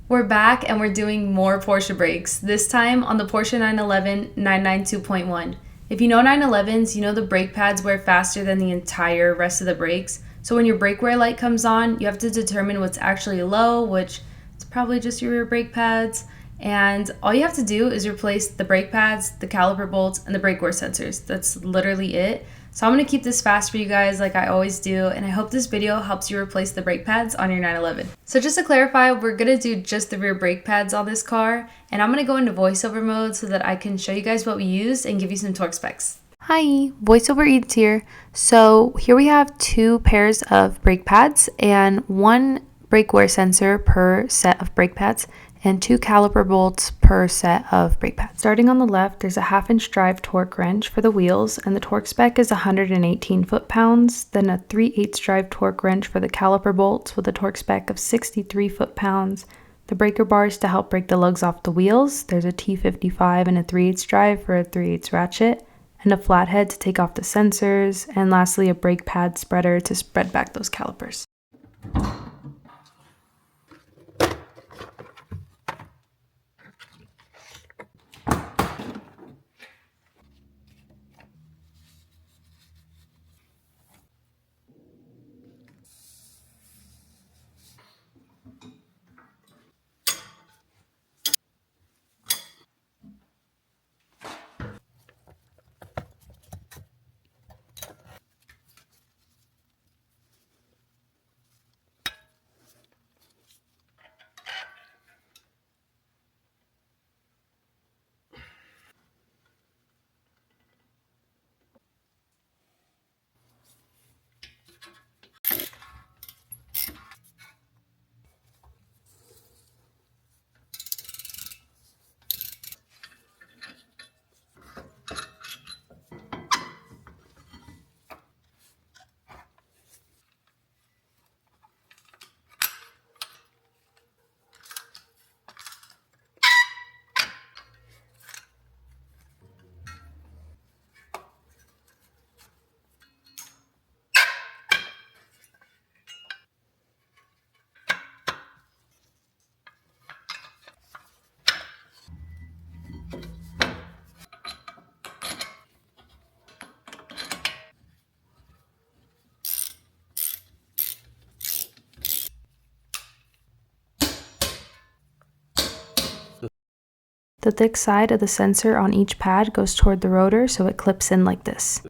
We're back and we're doing more Porsche brakes, this time on the Porsche 911 992.1. If you know 911s, you know the brake pads wear faster than the entire rest of the brakes. So when your brake wear light comes on, you have to determine what's actually low, which is probably just your rear brake pads. And all you have to do is replace the brake pads, the caliper bolts, and the brake wear sensors. That's literally it. So I'm going to keep this fast for you guys like I always do, and I hope this video helps you replace the brake pads on your 911. So just to clarify, we're going to do just the rear brake pads on this car, and I'm going to go into voiceover mode so that I can show you guys what we used and give you some torque specs. Hi, voiceover Eadss here. So here we have 2 pairs of brake pads and 1 brake wear sensor per set of brake pads, and 2 caliper bolts per set of brake pads. Starting on the left, there's a 1/2-inch drive torque wrench for the wheels, and the torque spec is 118 foot-pounds, then a 3/8 drive torque wrench for the caliper bolts with a torque spec of 63 foot-pounds, the breaker bars to help break the lugs off the wheels, there's a T55 and a 3/8 drive for a 3/8 ratchet, and a flathead to take off the sensors, and lastly a brake pad spreader to spread back those calipers. The thick side of the sensor on each pad goes toward the rotor, so it clips in like this.